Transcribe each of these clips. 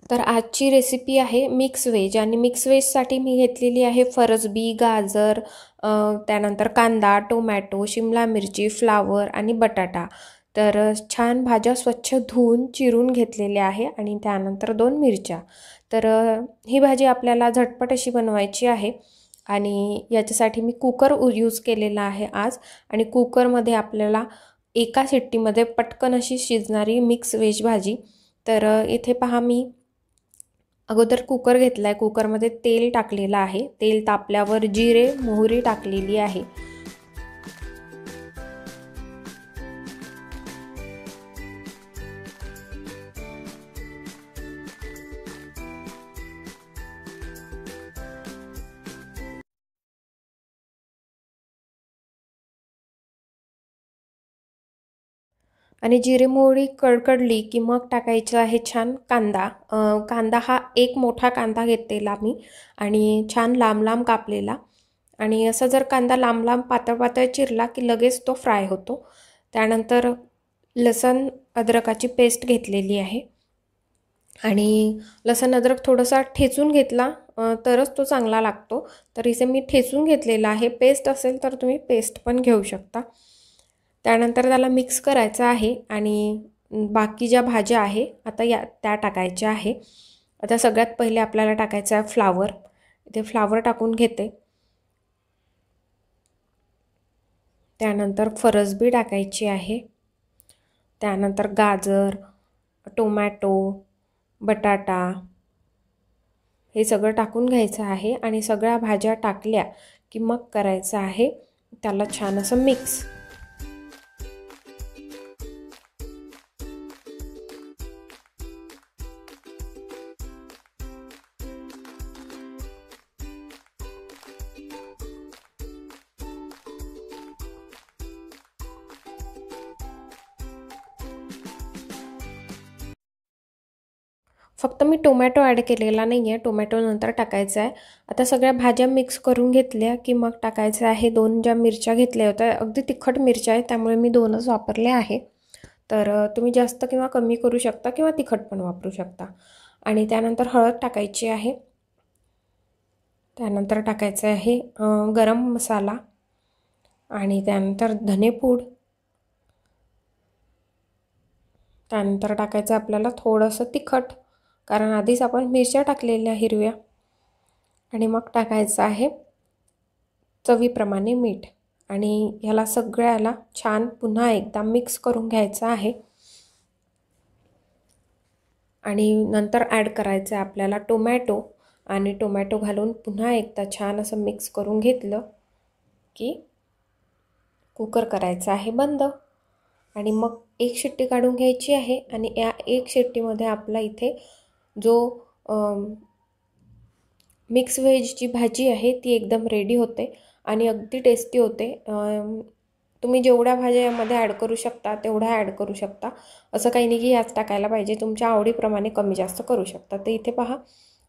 तर आजची रेसिपी आहे मिक्स व्हेज आणि मिक्स व्हेजसाठी मी घेतलेली आहे फरसबी, गाजर, त्यानंतर कांदा, टोमॅटो, शिमला मिरची, फ्लावर आणि बटाटा. तर छान भाज्या स्वच्छ धुवून चिरून घेतलेल्या आहे आणि त्यानंतर 2 मिरच्या. तर ही भाजी आपल्याला झटपट अशी बनवायची आहे आणि याच्यासाठी मी कुकर यूज केलेला आहे आज. आणि कुकरमध्ये आपल्याला एका शिट्टीमध्ये पटकन अशी शिजणारी मिक्स व्हेज भाजी. तर इथे पहा, मी अगोदर कुकर घेतला आहे. कुकरमध्ये तेल टाकलेलं आहे. तेल तापल्यावर जिरे, मोहरी टाकलेली आहे. आणि जिरे मोहरी कडकडली की मग टाकायचं आहे छान कांदा. कांदा हा एक मोठा कांदा घेतलेला मी आणि छान लांब लांब कापलेला. आणि असा जर कांदा लांब लांब पातळ पातळ चिरला की लगेच तो फ्राय होतो. त्यानंतर लसण अद्रकाची पेस्ट घेतलेली आहे आणि लसण अद्रक थोडासा ठेचून घेतला तरच तो चांगला लागतो. तर इथे मी ठेचून घेतलेला आहे. पेस्ट असेल तर तुम्ही पेस्ट पण घेऊ शकता. त्यानंतर त्याला मिक्स करायचं आहे आणि बाकी ज्या भाज्या आहे आता त्या टाकायच्या आहे. आता सगळ्यात पहिले आपल्याला टाकायचं आहे फ्लावर. इथे फ्लावर टाकून घेते. त्यानंतर फरसबी टाकायची आहे. त्यानंतर गाजर, टोमॅटो, बटाटा हे सगळं टाकून घ्यायचं आहे आणि सगळ्या भाज्या टाकल्या की मग करायचं आहे त्याला छान असं मिक्स. फक्त मी टोमॅटो ॲड केलेला नाही आहे. टोमॅटो नंतर टाकायचा आहे. आता सगळ्या भाज्या मिक्स करून घेतल्या की मग टाकायचं आहे 2 ज्या मिरच्या घेतल्या होत्या. अगदी तिखट मिरच्या आहे त्यामुळे मी 2च वापरल्या आहे. तर तुम्ही जास्त किंवा कमी करू शकता किंवा तिखट पण वापरू शकता. आणि त्यानंतर हळद टाकायची आहे. त्यानंतर टाकायचं आहे गरम मसाला आणि त्यानंतर धनेपूड. त्यानंतर टाकायचं आपल्याला थोडंसं तिखट, कारण आधीच आपण मिरच्या टाकलेल्या हिरव्या. आणि मग टाकायचं आहे चवीप्रमाणे मीठ आणि ह्याला सगळ्याला छान पुन्हा एकदा मिक्स करून घ्यायचं आहे. आणि नंतर ॲड करायचं आहे आपल्याला टोमॅटो आणि टोमॅटो घालून पुन्हा एकदा छान असं मिक्स करून घेतलं की कुकर करायचं आहे बंद. आणि मग एक शिट्टी काढून घ्यायची आहे आणि या एक शिट्टीमध्ये आपला इथे जो मिक्स व्हेजची भाजी आहे ती एकदम रेडी होते आणि अगदी टेस्टी होते. तुम्ही जेवढ्या भाज्या यामध्ये ॲड करू शकता तेवढ्या ॲड करू शकता. असं काही नाही की याच टाकायला पाहिजे, तुमच्या आवडीप्रमाणे कमी जास्त करू शकता. तर इथे पहा,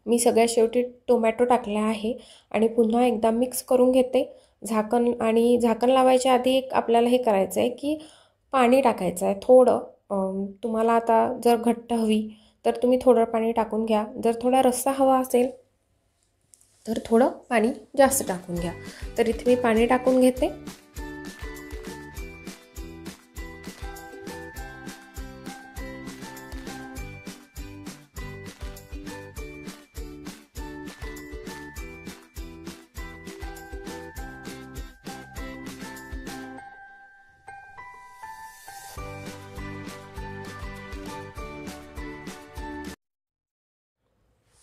मी सगळ्यात शेवटी टोमॅटो टाकला आहे आणि पुन्हा एकदा मिक्स करून घेते. झाकण लावायच्या आधी एक आपल्याला हे करायचं आहे की पाणी टाकायचं आहे थोडं. तुम्हाला आता जर घट्ट हवी तर तुम्ही थोडं पाणी टाकून घ्या. जर थोडा रस्सा हवा असेल तर थोडं पाणी जास्त टाकून घ्या. तर इथे मी पाणी टाकून घेते.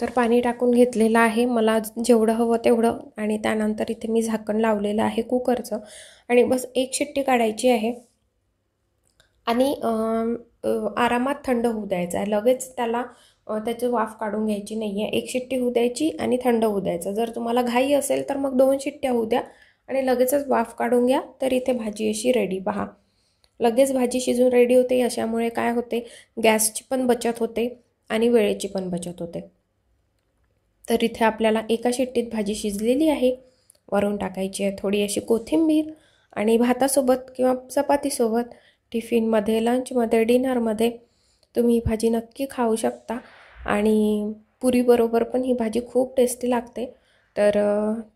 तर पाणी टाकून घेतलेलं आहे मला जेवढं हवं तेवढं. आणि त्यानंतर इथे मी झाकण लावलेलं आहे कुकरचं आणि बस एक शिट्टी काढायची आहे आणि आरामात थंड होऊ द्यायचं आहे. लगेच त्याची वाफ काढून घ्यायची नाही आहे. एक शिट्टी होऊ द्यायची आणि थंड होऊ द्यायचं. जर तुम्हाला घाई असेल तर मग 2 शिट्ट्या होऊ द्या आणि लगेचच वाफ काढून घ्या. तर इथे भाजी अशी रेडी. पहा, लगेच भाजी शिजून रेडी होते. अशामुळे काय होते, गॅसची पण बचत होते आणि वेळेची पण बचत होते. तर इथे आपल्याला एका शिट्टीत भाजी शिजलेली आहे. वरून टाकायची आहे थोडी अशी कोथिंबीर आणि भातासोबत किंवा चपातीसोबत, टिफिनमध्ये, लंचमध्ये, डिनरमध्ये तुम्ही भाजी नक्की खाऊ शकता. आणि पुरीबरोबर पण ही भाजी खूप टेस्टी लागते। तर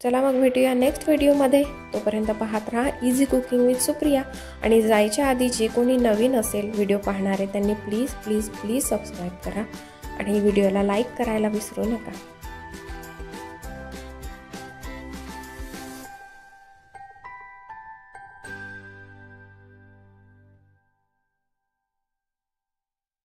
चला मग भेटूया नेक्स्ट व्हिडिओमध्ये। तोपर्यंत पाहत राहा इझी कुकिंग विथ सुप्रिया। आणि जायच्या आधी जे कोणी नवीन असेल व्हिडिओ पाहणारे त्यांनी प्लीज प्लीज प्लीज सबस्क्राईब करा आणि व्हिडिओला लाईक करायला विसरू नका।